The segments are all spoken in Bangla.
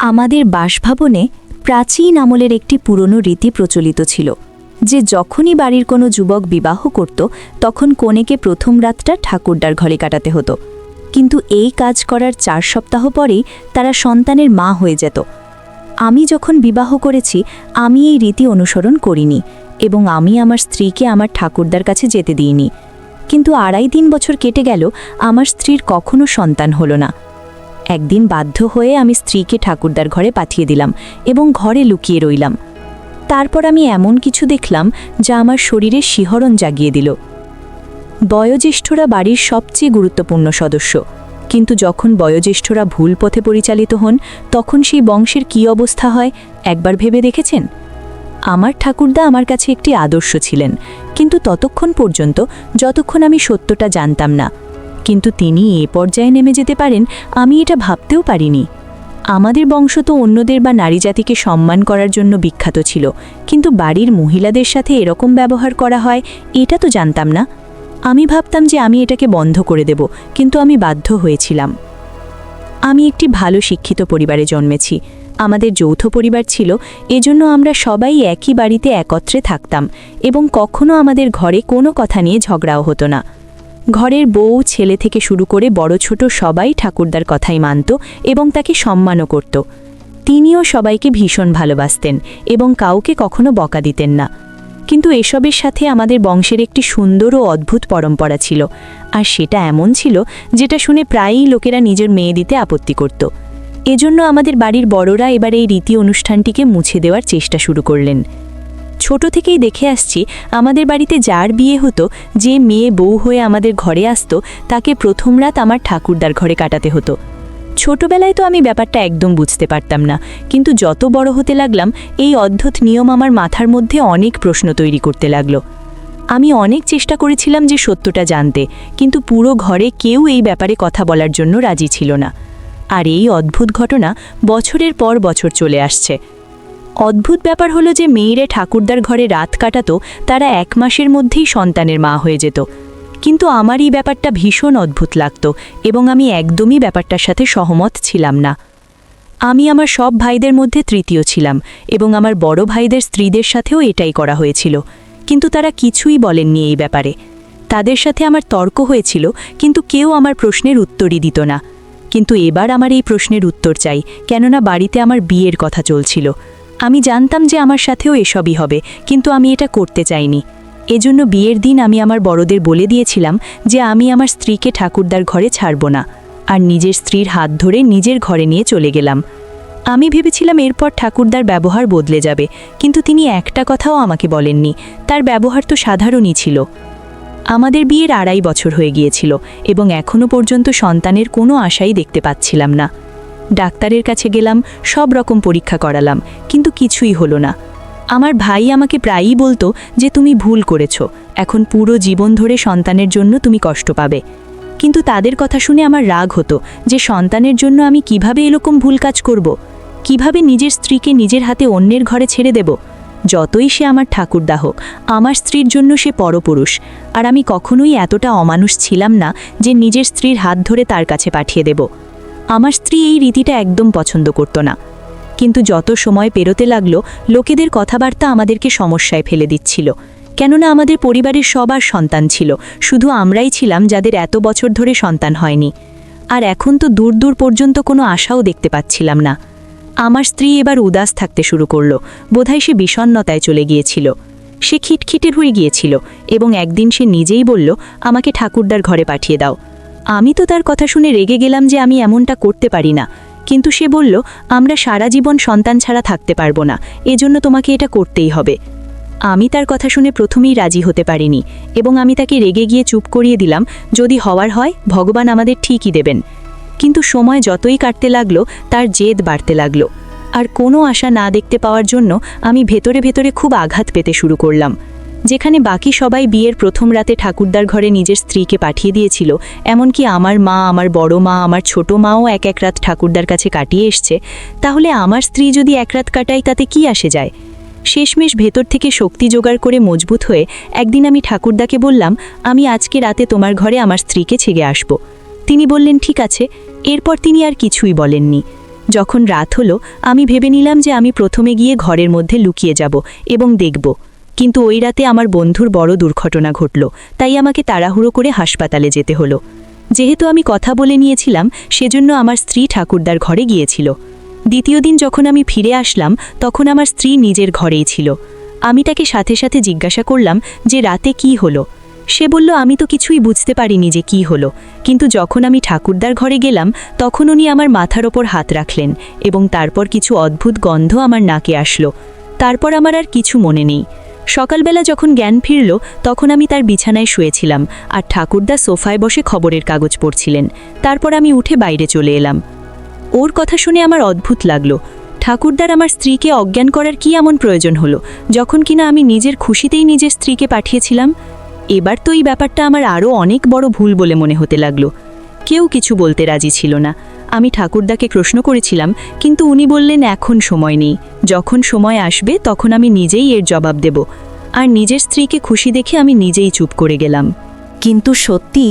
আমাদের বাসভবনে প্রাচীন আমলের একটি পুরনো রীতি প্রচলিত ছিল যে যখনই বাড়ির কোনো যুবক বিবাহ করত তখন কনেকে প্রথম রাতটা ঠাকুরদার ঘরে কাটাতে হতো। কিন্তু এই কাজ করার 4 সপ্তাহ পরেই তারা সন্তানের মা হয়ে যেত। আমি যখন বিবাহ করেছি আমি এই রীতি অনুসরণ করিনি এবং আমি আমার স্ত্রীকে আমার ঠাকুরদার কাছে যেতে দিইনি। কিন্তু 2.5-3 বছর কেটে গেল, আমার স্ত্রীর কখনো সন্তান হলো না। একদিন বাধ্য হয়ে আমি স্ত্রীকে ঠাকুরদার ঘরে পাঠিয়ে দিলাম এবং ঘরে লুকিয়ে রইলাম। তারপর আমি এমন কিছু দেখলাম যা আমার শরীরে শিহরণ জাগিয়ে দিল। বয়োজ্যেষ্ঠরা বাড়ির সবচেয়ে গুরুত্বপূর্ণ সদস্য, কিন্তু যখন বয়োজ্যেষ্ঠরা ভুল পথে পরিচালিত হন তখন সেই বংশের কী অবস্থা হয় একবার ভেবে দেখেছেন? আমার ঠাকুরদা আমার কাছে একটি আদর্শ ছিলেন, কিন্তু ততক্ষণ পর্যন্ত যতক্ষণ আমি সত্যটা জানতাম না। কিন্তু তিনি এ পর্যায়ে নেমে যেতে পারেন আমি এটা ভাবতেও পারিনি। আমাদের বংশ তো অন্যদের বা নারী জাতিকে সম্মান করার জন্য বিখ্যাত ছিল, কিন্তু বাড়ির মহিলাদের সাথে এরকম ব্যবহার করা হয় এটা তো জানতাম না। আমি ভাবতাম যে আমি এটাকে বন্ধ করে দেব, কিন্তু আমি বাধ্য হয়েছিলাম। আমি একটি ভালো শিক্ষিত পরিবারে জন্মেছি। আমাদের যৌথ পরিবার ছিল, এজন্য আমরা সবাই একই বাড়িতে একত্রে থাকতাম এবং কখনো আমাদের ঘরে কোনো কথা নিয়ে ঝগড়াও হতো না। ঘরের বউ, ছেলে থেকে শুরু করে বড় ছোট সবাই ঠাকুরদার কথাই মানত এবং তাকে সম্মানও করত। তিনিও সবাইকে ভীষণ ভালোবাসতেন এবং কাউকে কখনো বকা দিতেন না। কিন্তু এসবের সাথে আমাদের বংশের একটি সুন্দর ও অদ্ভুত পরম্পরা ছিল, আর সেটা এমন ছিল যেটা শুনে প্রায়ই লোকেরা নিজের মেয়ে দিতে আপত্তি করত। এজন্য আমাদের বাড়ির বড়রা এবার এই রীতি অনুষ্ঠানটিকে মুছে দেওয়ার চেষ্টা শুরু করলেন। ছোট থেকেই দেখে আসছি আমাদের বাড়িতে যার বিয়ে হতো, যে মেয়ে বউ হয়ে আমাদের ঘরে আসতো, তাকে প্রথম রাত আমার ঠাকুরদার ঘরে কাটাতে হতো। ছোটবেলায় তো আমি ব্যাপারটা একদম বুঝতে পারতাম না, কিন্তু যত বড় হতে লাগলাম এই অদ্ভুত নিয়ম আমার মাথার মধ্যে অনেক প্রশ্ন তৈরি করতে লাগলো। আমি অনেক চেষ্টা করেছিলাম যে সত্যটা জানতে, কিন্তু পুরো ঘরে কেউ এই ব্যাপারে কথা বলার জন্য রাজি ছিল না। আর এই অদ্ভুত ঘটনা বছরের পর বছর চলে আসছে। অদ্ভুত ব্যাপার হলো যে মেয়েরা ঠাকুরদার ঘরে রাত কাটাতো, তারা 1 মাসের মধ্যেই সন্তানের মা হয়ে যেত। কিন্তু আমার এই ব্যাপারটা ভীষণ অদ্ভুত লাগতো এবং আমি একদমই ব্যাপারটার সাথে সহমত ছিলাম না। আমি আমার সব ভাইদের মধ্যে তৃতীয় ছিলাম এবং আমার বড় ভাইদের স্ত্রীদের সাথেও এটাই করা হয়েছিল, কিন্তু তারা কিছুই বলেননি এই ব্যাপারে। তাদের সাথে আমার তর্ক হয়েছিল, কিন্তু কেউ আমার প্রশ্নের উত্তরই দিত না। কিন্তু এবার আমার এই প্রশ্নের উত্তর চাই, কেননা বাড়িতে আমার বিয়ের কথা চলছিল। আমি জানতাম যে আমার সাথেও এসবই হবে, কিন্তু আমি এটা করতে চাইনি। এজন্য বিয়ের দিন আমি আমার বড়দের বলে দিয়েছিলাম যে আমি আমার স্ত্রীকে ঠাকুরদার ঘরে ছাড়ব না, আর নিজের স্ত্রীর হাত ধরে নিজের ঘরে নিয়ে চলে গেলাম। আমি ভেবেছিলাম এরপর ঠাকুরদার ব্যবহার বদলে যাবে, কিন্তু তিনি একটা কথাও আমাকে বলেননি। তার ব্যবহার তো সাধারণই ছিল। আমাদের বিয়ের 2.5 বছর হয়ে গিয়েছিল এবং এখনও পর্যন্ত সন্তানের কোনো আশাই দেখতে পাচ্ছিলাম না। ডাক্তারের কাছে গেলাম, সব রকম পরীক্ষা করালাম, কিন্তু কিছুই হলো না। আমার ভাই আমাকে প্রায়ই বলতো যে তুমি ভুল করেছো, এখন পুরো জীবন ধরে সন্তানের জন্য তুমি কষ্ট পাবে। কিন্তু তাদের কথা শুনে আমার রাগ হতো যে সন্তানের জন্য আমি কিভাবে এরকম ভুল কাজ করব, কিভাবে নিজের স্ত্রীকে নিজের হাতে অন্যের ঘরে ছেড়ে দেব। যতই সে আমার ঠাকুরদা হোক, আমার স্ত্রীর জন্য সে পরপুরুষ, আর আমি কখনোই এতটা অমানুষ ছিলাম না যে নিজের স্ত্রীর হাত ধরে তার কাছে পাঠিয়ে দেব। আমার স্ত্রী এই রীতিটা একদম পছন্দ করত না, কিন্তু যত সময় পেরোতে লাগলো লোকেদের কথাবার্তা আমাদেরকে সমস্যায় ফেলে দিচ্ছিল, কেননা আমাদের পরিবারের সবার সন্তান ছিল, শুধু আমরাই ছিলাম যাদের এত বছর ধরে সন্তান হয়নি। আর এখন তো দূর দূর পর্যন্ত কোনো আশাও দেখতে পাচ্ছিলাম না। আমার স্ত্রী এবার উদাস থাকতে শুরু করলো, বোধহয় সে বিষণ্ণতায় চলে গিয়েছিল। সে খিটখিটে হয়ে গিয়েছিল এবং একদিন সে নিজেই বলল আমাকে ঠাকুরদার ঘরে পাঠিয়ে দাও। আমি তো তার কথা শুনে রেগে গেলাম যে আমি এমনটা করতে পারি না, কিন্তু সে বলল আমরা সারা জীবন সন্তান ছাড়া থাকতে পারবো না, এজন্য তোমাকে এটা করতেই হবে। আমি তার কথা শুনে প্রথমেই রাজি হতে পারিনি এবং আমি তাকে রেগে গিয়ে চুপ করিয়ে দিলাম, যদি হওয়ার হয় ভগবান আমাদের ঠিকই দেবেন। কিন্তু সময় যতই কাটতে লাগলো তার জেদ বাড়তে লাগলো, আর কোনো আশা না দেখতে পাওয়ার জন্য আমি ভেতরে ভেতরে খুব আঘাত পেতে শুরু করলাম। যেখানে বাকি সবাই বিয়ের প্রথম রাতে ঠাকুরদার ঘরে নিজের স্ত্রীকে পাঠিয়ে দিয়েছিল, এমনকি আমার মা, আমার বড় মা, আমার ছোট মাও এক রাত ঠাকুরদার কাছে কাটিয়ে এসছে, তাহলে আমার স্ত্রী যদি 1 রাত কাটায় তাতে কি আসে যায়? শেষমেশ ভেতর থেকে শক্তি জোগাড় করে মজবুত হয়ে একদিন আমি ঠাকুরদাকে বললাম আমি আজকে রাতে তোমার ঘরে আমার স্ত্রীকে ছেড়ে আসব। তিনি বললেন ঠিক আছে। এরপর তিনি আর কিছুই বলেননি। যখন রাত হলো আমি ভেবে নিলাম যে আমি প্রথমে গিয়ে ঘরের মধ্যে লুকিয়ে যাব এবং দেখব, কিন্তু ওই রাতে আমার বন্ধুর বড় দুর্ঘটনা ঘটল, তাই আমাকে তাড়াহুড়ো করে হাসপাতালে যেতে হলো। যেহেতু আমি কথা বলে নিয়েছিলাম, সেজন্য আমার স্ত্রী ঠাকুরদার ঘরে গিয়েছিল। দ্বিতীয় দিন যখন আমি ফিরে আসলাম তখন আমার স্ত্রী নিজের ঘরেই ছিল। আমি তাকে সাথে সাথে জিজ্ঞাসা করলাম যে রাতে কি হলো। সে বলল, আমি তো কিছুই বুঝতে পারিনি যে কি হলো, কিন্তু যখন আমি ঠাকুরদার ঘরে গেলাম তখন উনি আমার মাথার ওপর হাত রাখলেন এবং তারপর কিছু অদ্ভুত গন্ধ আমার নাকে আসলো। তারপর আমার আর কিছু মনে নেই। সকালবেলা যখন জ্ঞান ফিরল তখন আমি তার বিছানায় শুয়েছিলাম আর ঠাকুরদা সোফায় বসে খবরের কাগজ পড়ছিলেন। তারপর আমি উঠে বাইরে চলে এলাম। ওর কথা শুনে আমার অদ্ভুত লাগলো। ঠাকুরদার আমার স্ত্রীকে অজ্ঞান করার কি এমন প্রয়োজন হলো, যখন কিনা আমি নিজের খুশিতেই নিজের স্ত্রীকে পাঠিয়েছিলাম? এবার তো এই ব্যাপারটা আমার আরও অনেক বড় ভুল বলে মনে হতে লাগলো। কেউ কিছু বলতে রাজি ছিল না। আমি ঠাকুরদাকে প্রশ্ন করেছিলাম, কিন্তু উনি বললেন এখন সময় নেই, যখন সময় আসবে তখন আমি নিজেই এর জবাব দেব। আর নিজের স্ত্রীকে খুশি দেখে আমি নিজেই চুপ করে গেলাম। কিন্তু সত্যি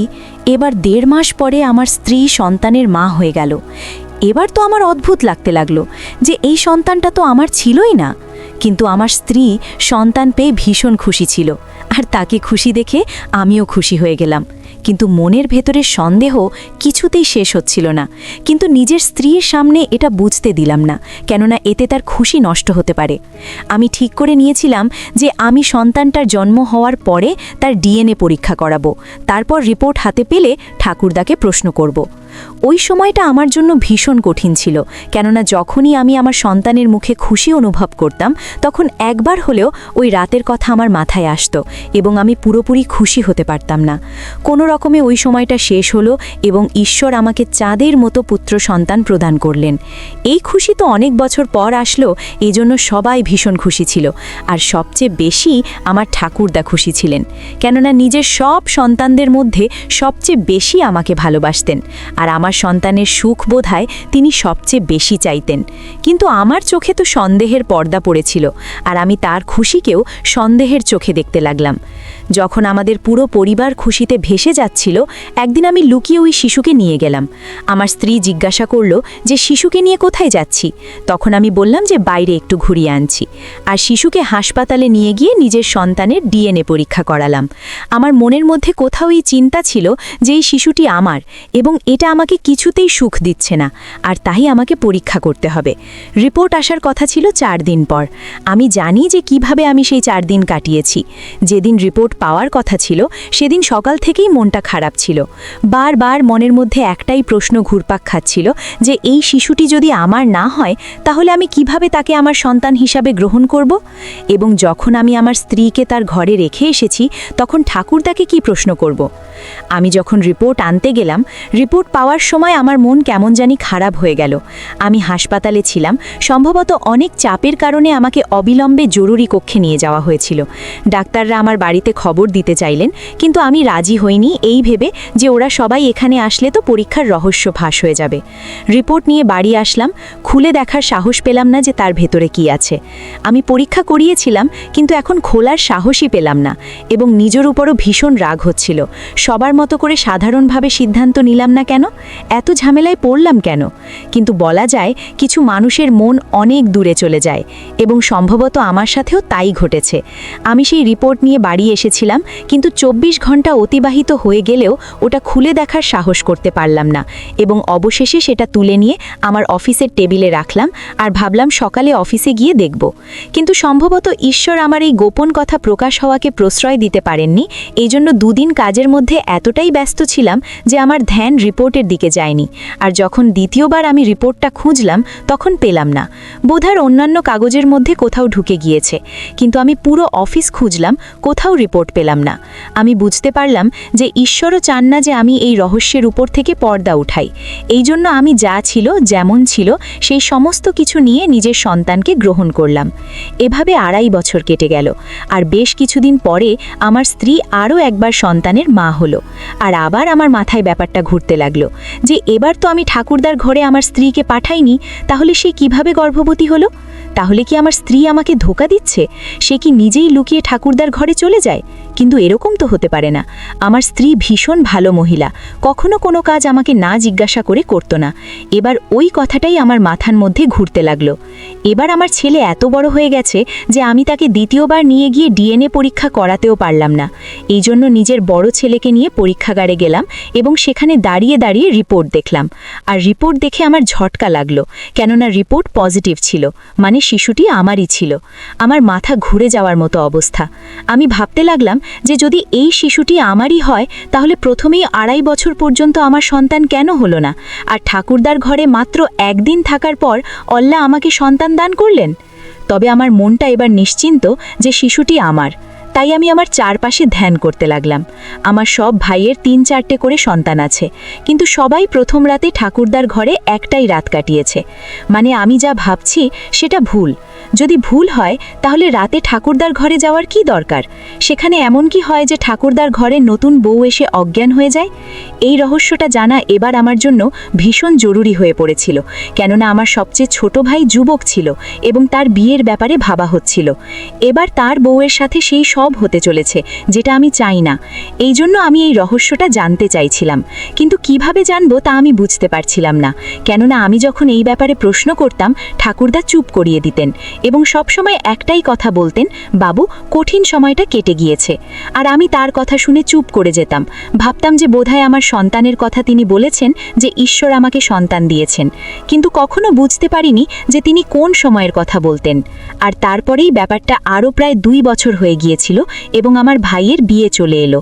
এবার 1.5 মাস পরে আমার স্ত্রী সন্তানের মা হয়ে গেল। এবার তো আমার অদ্ভুত লাগতে লাগলো যে এই সন্তানটা তো আমার ছিলই না। কিন্তু আমার স্ত্রী সন্তান পেয়ে ভীষণ খুশি ছিল, আর তাকে খুশি দেখে আমিও খুশি হয়ে গেলাম। কিন্তু মনের ভেতরের সন্দেহ কিছুতেই শেষ হচ্ছিল না। কিন্তু নিজের স্ত্রীর সামনে এটা বুঝতে দিলাম না, কেননা এতে তার খুশি নষ্ট হতে পারে। আমি ঠিক করে নিয়েছিলাম যে আমি সন্তানটার জন্ম হওয়ার পরে তার ডিএনএ পরীক্ষা করাবো, তারপর রিপোর্ট হাতে পেলে ঠাকুরদাকে প্রশ্ন করব। ওই সময়টা আমার জন্য ভীষণ কঠিন ছিল, কেননা যখনই আমি আমার সন্তানের মুখে খুশি অনুভব করতাম তখন একবার হলেও ওই রাতের কথা আমার মাথায় আসতো এবং আমি পুরোপুরি খুশি হতে পারতাম না। কোনো রকমে ওই সময়টা শেষ হলো এবং ঈশ্বর আমাকে চাঁদের মতো পুত্র সন্তান প্রদান করলেন। এই খুশি তো অনেক বছর পর আসলো, এজন্য সবাই ভীষণ খুশি ছিল। আর সবচেয়ে বেশি আমার ঠাকুরদা খুশি ছিলেন, কেননা নিজের সব সন্তানদের মধ্যে সবচেয়ে বেশি আমাকে ভালোবাসতেন, আর আমার সন্তানের সুখ বোধহয় তিনি সবচেয়ে বেশি চাইতেন। কিন্তু আমার চোখে তো সন্দেহের পর্দা পড়েছিল, আর আমি তার খুশিকেও সন্দেহের চোখে দেখতে লাগলাম। যখন আমাদের পুরো পরিবার খুশিতে ভেসে যাচ্ছিল, একদিন আমি লুকিয়ে ওই শিশুকে নিয়ে গেলাম। আমার স্ত্রী জিজ্ঞাসা করলো যে শিশুকে নিয়ে কোথায় যাচ্ছি। তখন আমি বললাম যে বাইরে একটু ঘুরিয়ে আনছি, আর শিশুকে হাসপাতালে নিয়ে গিয়ে নিজের সন্তানের ডিএনএ পরীক্ষা করালাম। আমার মনের মধ্যে কোথাও এই চিন্তা ছিল যে এই শিশুটি আমার এবং এটা আমাকে কিছুতেই সুখ দিচ্ছে না, আর তাই আমাকে পরীক্ষা করতে হবে। রিপোর্ট আসার কথা ছিল 4 দিন পর। আমি জানি যে কিভাবে আমি সেই 4 দিন কাটিয়েছি। যেদিন রিপোর্ট পাওয়ার কথা ছিল সেদিন সকাল থেকেই মনটা খারাপ ছিল। বারবার মনের মধ্যে একটাই প্রশ্ন ঘুরপাক খাচ্ছিল যে এই শিশুটি যদি আমার না হয় তাহলে আমি কিভাবে তাকে আমার সন্তান হিসাবে গ্রহণ করব। এবং যখন আমি আমার স্ত্রীকে তার ঘরে রেখে এসেছি তখন ঠাকুরদাকে কি প্রশ্ন করব। আমি যখন রিপোর্ট আনতে গেলাম, রিপোর্ট পাওয়ার সময় আমার মন কেমন জানি খারাপ হয়ে গেল। আমি হাসপাতালে ছিলাম, সম্ভবত অনেক চাপের কারণে আমাকে অবিলম্বে জরুরি কক্ষে নিয়ে যাওয়া হয়েছিল। ডাক্তাররা আমার বাড়িতে খবর দিতে চাইলেন, কিন্তু আমি রাজি হইনি এই ভেবে যে ওরা সবাই এখানে আসলে তো পরীক্ষার রহস্য ফাঁস হয়ে যাবে। রিপোর্ট নিয়ে বাড়ি আসলাম, খুলে দেখার সাহস পেলাম না যে তার ভেতরে কি আছে। আমি পরীক্ষা করিয়েছিলাম, কিন্তু এখন খোলার সাহসই পেলাম না এবং নিজের উপরও ভীষণ রাগ হচ্ছিল। সবার মতো করে সাধারণভাবে সিদ্ধান্ত নিলাম না কেন, এত ঝামেলায় পড়লাম কেন। কিন্তু বলা যায় কিছু মানুষের মন অনেক দূরে চলে যায় এবং সম্ভবত আমার সাথেও তাই ঘটেছে। আমি সেই রিপোর্ট নিয়ে বাড়ি এসেছিলাম, কিন্তু 24 ঘন্টা অতিবাহিত হয়ে গেলেও ওটা খুলে দেখার সাহস করতে পারলাম না এবং অবশেষে সেটা তুলে নিয়ে আমার অফিসের টেবিলে রাখলাম আর ভাবলাম সকালে অফিসে গিয়ে দেখব। কিন্তু সম্ভবত ঈশ্বর আমার এই গোপন কথা প্রকাশ হওয়াকে প্রশ্রয় দিতে পারেননি, এই জন্য 2 দিন কাজের মধ্যে এতটাই ব্যস্ত ছিলাম যে আমার ধ্যান রিপোর্টের দিকে যায়নি। আর যখন দ্বিতীয়বার আমি রিপোর্টটা খুঁজলাম তখন পেলাম না। বোধহয় অন্যান্য কাগজের মধ্যে কোথাও ঢুকে গিয়েছে, কিন্তু আমি পুরো অফিস খুঁজলাম, কোথাও রিপোর্ট পেলাম না। আমি বুঝতে পারলাম যে ঈশ্বরও চান না যে আমি এই রহস্যের উপর থেকে পর্দা উঠাই। এই জন্য আমি যা ছিল যেমন ছিল সেই সমস্ত কিছু নিয়ে নিজের সন্তানকে গ্রহণ করলাম। এভাবে 2.5 বছর কেটে গেল, আর বেশ কিছুদিন পরে আমার স্ত্রী আরও একবার সন্তানের মা হলো। আর আবার আমার মাথায় ব্যাপারটা ঘুরতে লাগলো যে এবার তো আমি ঠাকুরদার ঘরে আমার স্ত্রীকে পাঠাইনি, তাহলে সে কিভাবে গর্ভবতী হলো? তাহলে কি আমার স্ত্রী আমাকে ধোঁকা দিচ্ছে? সে কি নিজেই লুকিয়ে ঠাকুরদার ঘরে চলে যায়? কিন্তু এরকম তো হতে পারে না। আমার স্ত্রী ভীষণ ভালো মহিলা, কখনো কোনো কাজ আমাকে না জিজ্ঞাসা করে করত না। এবার ওই কথাটাই আমার মাথার মধ্যে ঘুরতে লাগলো। এবার আমার ছেলে এত বড় হয়ে গেছে যে আমি তাকে দ্বিতীয়বার নিয়ে গিয়ে ডিএনএ পরীক্ষা করাতেও পারলাম না। এই জন্য নিজের বড় ছেলেকে নিয়ে পরীক্ষাগারে গেলাম এবং সেখানে দাঁড়িয়ে দাঁড়িয়ে রিপোর্ট দেখলাম। আর রিপোর্ট দেখে আমার ঝটকা লাগলো, কেননা রিপোর্ট পজিটিভ ছিল, মানে শিশুটি আমারই ছিল। আমার মাথা ঘুরে যাওয়ার মতো অবস্থা। আমি ভাবতে লাগলাম যে যদি এই শিশুটি আমারই হয় তাহলে প্রথমেই 2.5 বছর পর্যন্ত আমার সন্তান কেন হলো না, আর ঠাকুরদার ঘরে মাত্র একদিন থাকার পর আল্লাহ আমাকে সন্তান দান করলেন। তবে আমার মনটা এবার নিশ্চিন্ত যে শিশুটি আমার। তাই আমি আমার চারপাশে ধ্যান করতে লাগলাম। আমার সব ভাইয়ের 3-4টে করে সন্তান আছে, কিন্তু সবাই প্রথম রাতে ঠাকুরদার ঘরে একটাই রাত কাটিয়েছে। মানে আমি যা ভাবছি সেটা ভুল। যদি ভুল হয় তাহলে রাতে ঠাকুরদার ঘরে যাওয়ার কি দরকার? সেখানে এমন কি হয় যে ঠাকুরদার ঘরে নতুন বউ এসে অজ্ঞান হয়ে যায়? এই রহস্যটা জানা এবার আমার জন্য ভীষণ জরুরি হয়ে পড়েছিল, কেননা আমার সবচেয়ে ছোট ভাই যুবক ছিল এবং তার বিয়ের ব্যাপারে ভাবা হচ্ছিল। এবার তার বউয়ের সাথে সেই সব হতে চলেছে যেটা আমি চাই না। এই জন্য আমি এই রহস্যটা জানতে চাইছিলাম, কিন্তু কিভাবে জানবো তা আমি বুঝতে পারছিলাম না, কেননা আমি যখন এই ব্যাপারে প্রশ্ন করতাম ঠাকুরদা চুপ করিয়ে দিতেন এবং সবসময় একটাই কথা বলতেন, বাবু কঠিন সময়টা কেটে গিয়েছে। আর আমি তার কথা শুনে চুপ করে যেতাম, ভাবতাম যে বোধহয় আমার সন্তানের কথা তিনি বলেছেন, যে ঈশ্বর আমাকে সন্তান দিয়েছেন, কিন্তু কখনো বুঝতে পারিনি যে তিনি কোন সময়ের কথা বলতেন। আর তারপরেই ব্যাপারটা আরও প্রায় 2 বছর হয়ে গিয়েছিল এবং আমার ভাইয়ের বিয়ে চলে এলো।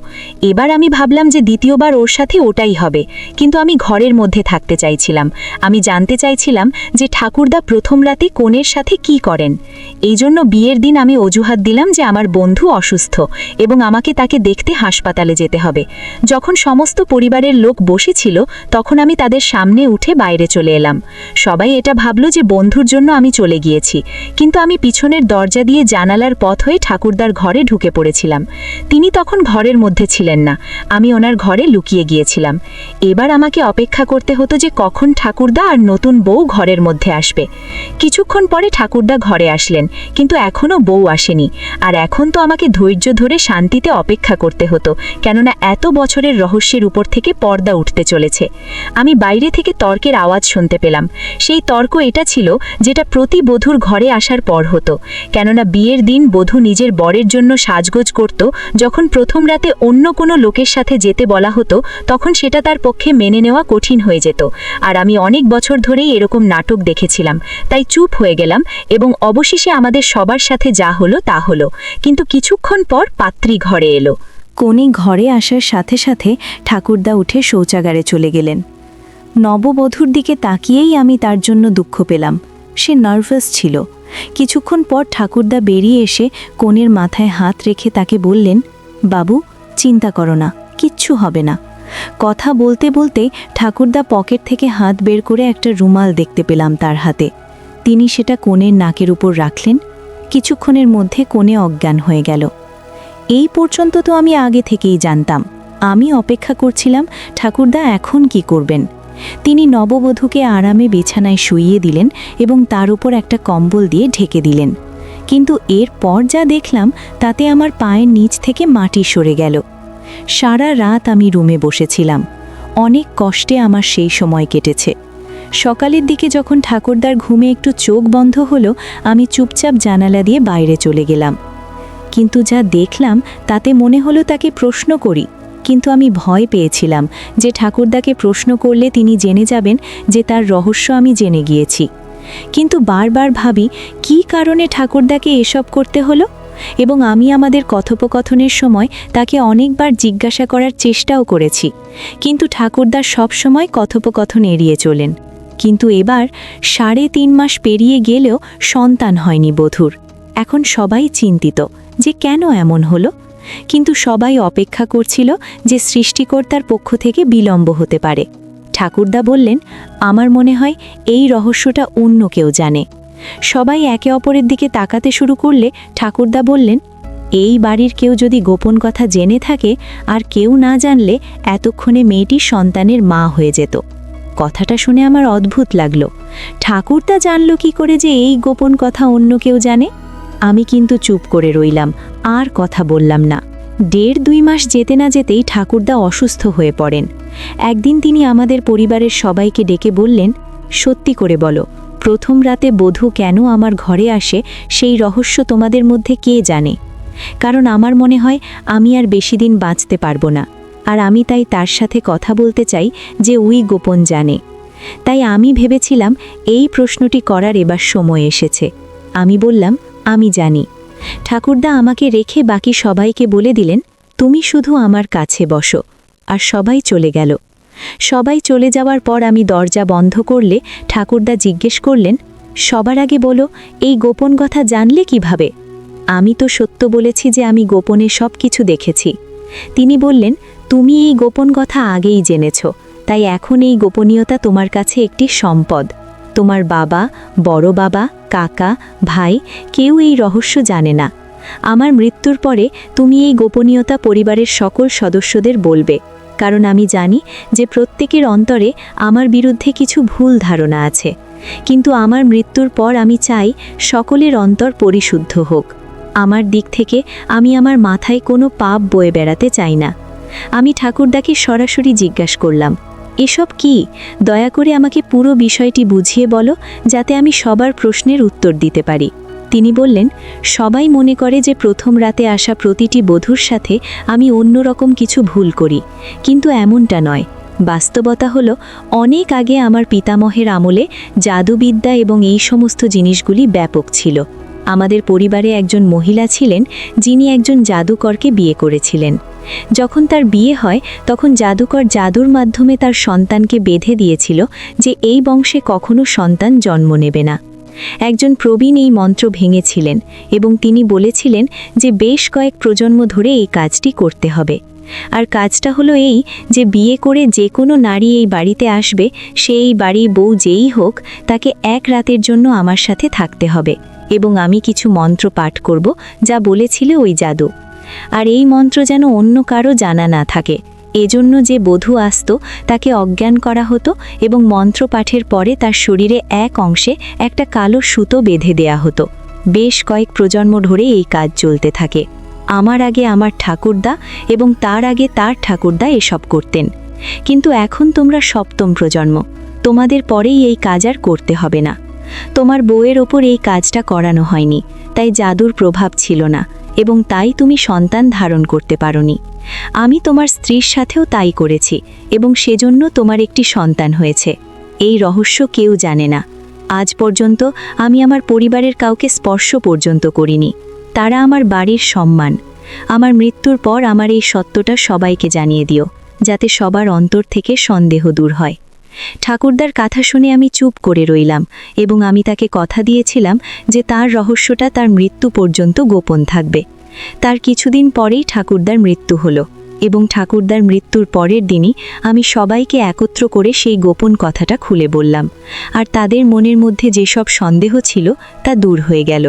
এবার আমি ভাবলাম যে দ্বিতীয়বার ওর সাথে ওটাই হবে, কিন্তু আমি ঘরের মধ্যে থাকতে চাইছিলাম। আমি জানতে চাইছিলাম যে ঠাকুরদা প্রথম রাতে কনের সাথে কি করেন। এই জন্য বিয়ের দিন আমি অজুহাত দিলাম যে আমার বন্ধু অসুস্থ এবং আমাকে তাকে দেখতে হাসপাতালে যেতে হবে। যখন সমস্ত পরিবারের লোক বসেছিল তখন আমি তাদের সামনে উঠে বাইরে চলে এলাম। সবাই এটা ভাবলো যে বন্ধুর জন্য আমি চলে গিয়েছি, কিন্তু আমি পিছনের দরজা দিয়ে জানালার পথ হয়ে ঠাকুরদার ঘরে ঢুকে পড়েছিলাম। তিনি তখন ঘরের মধ্যে ছিলেন না, আমি ওনার ঘরে লুকিয়ে গিয়েছিলাম। এবার আমাকে অপেক্ষা করতে হতো যে কখন ঠাকুরদা আর নতুন বউ ঘরের মধ্যে আসবে। কিছুক্ষণ পরে ঠাকুরদা ঘরে আসলেন, কিন্তু এখনও বউ আসেনি। আর এখন তো আমাকে ধৈর্য ধরে শান্তিতে অপেক্ষা করতে হতো, কেননা এত বছরের রহস্যের উপর থেকে পর্দা উঠতে চলেছে। আমি বাইরে থেকে তর্কের আওয়াজ শুনতে পেলাম। সেই তর্ক এটা ছিল যেটা প্রতি বধূর ঘরে আসার পর হতো, কেননা বিয়ের দিন বধূ নিজের বরের জন্য সাজগোজ করত। যখন প্রথম রাতে অন্য কোনো লোকের সাথে যেতে বলা হতো তখন সেটা তার পক্ষে মেনে নেওয়া কঠিন হয়ে যেত। আর আমি অনেক বছর ধরেই এরকম নাটক দেখেছিলাম, তাই চুপ হয়ে গেলাম এবং অবশেষে আমাদের সবার সাথে যা হলো তা হলো। কিন্তু কিছুক্ষণ পর পাত্রী ঘরে এলো। কনে ঘরে আসার সাথে সাথে ঠাকুরদা উঠে শৌচাগারে চলে গেলেন। নববধূর দিকে তাকিয়েই আমি তার জন্য দুঃখ পেলাম। সে নার্ভাস ছিল। কিছুক্ষণ পর ঠাকুরদা বেরিয়ে এসে কনের মাথায় হাত রেখে তাকে বললেন, বাবু চিন্তা করো না, কিচ্ছু হবে না। কথা বলতে বলতে ঠাকুরদা পকেট থেকে হাত বের করে একটা রুমাল দেখতে পেলাম তার হাতে। তিনি সেটা কনের নাকের উপর রাখলেন। কিছুক্ষণের মধ্যে কনে অজ্ঞান হয়ে গেল। এই পর্যন্ত তো আমি আগে থেকেই জানতাম। আমি অপেক্ষা করছিলাম ঠাকুরদা এখন কি করবেন। তিনি নববধূকে আরামে বিছানায় শুইয়ে দিলেন এবং তার উপর একটা কম্বল দিয়ে ঢেকে দিলেন। কিন্তু এরপর যা দেখলাম তাতে আমার পায়ের নিচ থেকে মাটি সরে গেল। সারা রাত আমি রুমে বসেছিলাম। অনেক কষ্টে আমার সেই সময় কেটেছে। সকালের দিকে যখন ঠাকুরদার ঘুমে একটু চোখ বন্ধ হলো, আমি চুপচাপ জানালা দিয়ে বাইরে চলে গেলাম। কিন্তু যা দেখলাম তাতে মনে হলো তাকে প্রশ্ন করি, কিন্তু আমি ভয় পেয়েছিলাম যে ঠাকুরদাকে প্রশ্ন করলে তিনি জেনে যাবেন যে তার রহস্য আমি জেনে গিয়েছি। কিন্তু বারবার ভাবি কী কারণে ঠাকুরদাকে এসব করতে হলো, এবং আমি আমাদের কথোপকথনের সময় তাকে অনেকবার জিজ্ঞাসা করার চেষ্টাও করেছি, কিন্তু ঠাকুরদা সবসময় কথোপকথন এড়িয়ে চলেন। কিন্তু এবার 3.5 মাস পেরিয়ে গেলেও সন্তান হয়নি বধূর। এখন সবাই চিন্তিত যে কেন এমন হলো, কিন্তু সবাই অপেক্ষা করছিল যে সৃষ্টিকর্তার পক্ষ থেকে বিলম্ব হতে পারে। ঠাকুরদা বললেন, আমার মনে হয় এই রহস্যটা অন্য কেউ জানে। সবাই একে অপরের দিকে তাকাতে শুরু করলে ঠাকুরদা বললেন, এই বাড়ির কেউ যদি গোপন কথা জেনে থাকে আর কেউ না জানলে এতক্ষণে মেয়েটি সন্তানের মা হয়ে যেত। কথাটা শুনে আমার অদ্ভুত লাগলো। ঠাকুরদা জানল কি করে যে এই গোপন কথা অন্য কেউ জানে? আমি কিন্তু চুপ করে রইলাম, আর কথা বললাম না। 2.5 মাস যেতে না যেতেই ঠাকুরদা অসুস্থ হয়ে পড়েন। একদিন তিনি আমাদের পরিবারের সবাইকে ডেকে বললেন, সত্যি করে বলো, প্রথম রাতে বধূ কেন আমার ঘরে আসে সেই রহস্য তোমাদের মধ্যে কে জানে? কারণ আমার মনে হয় আমি আর বেশি দিন বাঁচতে পারবো না, আর আমি তাই তার সাথে কথা বলতে চাই যে ওই গোপন জানে। তাই আমি ভেবেছিলাম এই প্রশ্নটি করার এবার সময় এসেছে। আমি বললাম, আমি জানি। ঠাকুরদা আমাকে রেখে বাকি সবাইকে বলে দিলেন, তুমি শুধু আমার কাছে বসো। আর সবাই চলে গেল। সবাই চলে যাওয়ার পর আমি দরজা বন্ধ করলে ঠাকুরদা জিজ্ঞেস করলেন, সবার আগে বলো, এই গোপন কথা জানলে কিভাবে? আমি তো সত্য বলেছি যে আমি গোপনে সব কিছু দেখেছি। তিনি বললেন, তুমি এই গোপন কথা আগেই জেনেছ, তাই এখন এই গোপনীয়তা তোমার কাছে একটি সম্পদ। তোমার বাবা, বড় বাবা, কাকা, ভাই কেউ এই রহস্য জানে না। আমার মৃত্যুর পরে তুমি এই গোপনীয়তা পরিবারের সকল সদস্যদের বলবে, কারণ আমি জানি যে প্রত্যেকের অন্তরে আমার বিরুদ্ধে কিছু ভুল ধারণা আছে। কিন্তু আমার মৃত্যুর পর আমি চাই সকলের অন্তর পরিশুদ্ধ হোক। আমার দিক থেকে আমি আমার মাথায় কোনো পাপ বয়ে বেড়াতে চাই না। আমি ঠাকুরদাকে সরাসরি জিজ্ঞাসা করলাম, এসব কি? দয়া করে আমাকে পুরো বিষয়টি বুঝিয়ে বলো, যাতে আমি সবার প্রশ্নের উত্তর দিতে পারি। তিনি বললেন, সবাই মনে করে যে প্রথম রাতে আসা প্রতিটি বধূর সাথে আমি অন্যরকম কিছু ভুল করি, কিন্তু এমনটা নয়। বাস্তবতা হলো, অনেক আগে আমার পিতামহের আমলে জাদুবিদ্যা এবং এই সমস্ত জিনিসগুলি ব্যাপক ছিল। আমাদের পরিবারে একজন মহিলা ছিলেন যিনি একজন জাদুকরকে বিয়ে করেছিলেন। যখন তার বিয়ে হয় তখন জাদুকর জাদুর মাধ্যমে তার সন্তানকে বেঁধে দিয়েছিল যে এই বংশে কখনো সন্তান জন্ম নেবে না। একজন প্রবীণ এই মন্ত্র ভেঙেছিলেন এবং তিনি বলেছিলেন যে বেশ কয়েক প্রজন্ম ধরে এই কাজটি করতে হবে। আর কাজটা হলো এই যে বিয়ে করে যে কোনো নারী এই বাড়িতে আসবে, সে এই বাড়ির বউ যেই হোক, তাকে এক রাতের জন্য আমার সাথে থাকতে হবে এবং আমি কিছু মন্ত্র পাঠ করব যা বলেছিল ওই জাদু। আর এই মন্ত্র যেন অন্য কারো জানা না থাকে। এজন্য যে বধূ আসত তাকে অজ্ঞান করা হতো এবং মন্ত্র পাঠের পরে তার শরীরে এক অংশে একটা কালো সুতো বেঁধে দেয়া হতো। বেশ কয়েক প্রজন্ম ধরে এই কাজ চলতে থাকে। আমার আগে আমার ঠাকুরদা এবং তার আগে তার ঠাকুরদা এসব করতেন। কিন্তু এখন তোমরা সপ্তম প্রজন্ম, তোমাদের পরেই এই কাজ আর করতে হবে না। তোমার বউয়ের ওপর এই কাজটা করানো হয়নি, তাই জাদুর প্রভাব ছিল না এবং তাই তুমি সন্তান ধারণ করতে পারোনি। আমি তোমার স্ত্রীর সাথেও তাই করেছি এবং সেজন্য তোমার একটি সন্তান হয়েছে। এই রহস্য কেউ জানে না। আজ পর্যন্ত আমি আমার পরিবারের কাউকে স্পর্শ পর্যন্ত করিনি। তারা আমার বাড়ির সম্মান। আমার মৃত্যুর পর আমার এই সত্যটা সবাইকে জানিয়ে দিও, যাতে সবার অন্তর থেকে সন্দেহ দূর হয়। ঠাকুরদার কথা শুনে আমি চুপ করে রইলাম এবং আমি তাকে কথা দিয়েছিলাম যে তার রহস্যটা তার মৃত্যু পর্যন্ত গোপন থাকবে। তার কিছুদিন পরেই ঠাকুরদার মৃত্যু হলো এবং ঠাকুরদার মৃত্যুর পরের দিনই আমি সবাইকে একত্র করে সেই গোপন কথাটা খুলে বললাম, আর তাদের মনের মধ্যে যেসব সন্দেহ ছিল তা দূর হয়ে গেল।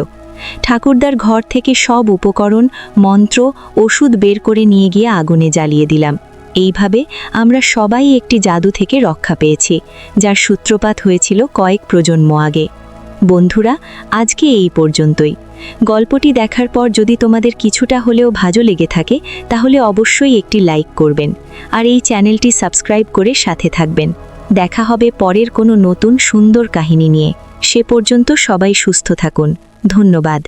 ঠাকুরদার ঘর থেকে সব উপকরণ, মন্ত্র, ওষুধ বের করে নিয়ে গিয়ে আগুনে জ্বালিয়ে দিলাম। এইভাবে আমরা সবাই একটি জাদু থেকে রক্ষা পেয়েছি, যার সূত্রপাত হয়েছিল কয়েক প্রজন্ম আগে। বন্ধুরা, আজকে এই পর্যন্তই। গল্পটি দেখার পর যদি তোমাদের কিছুটা হলেও ভালো লেগে থাকে তাহলে অবশ্যই একটি লাইক করবেন আর এই চ্যানেলটি সাবস্ক্রাইব করে সাথে থাকবেন। দেখা হবে পরের কোনো নতুন সুন্দর কাহিনী নিয়ে। সে পর্যন্ত সবাই সুস্থ থাকুন। ধন্যবাদ।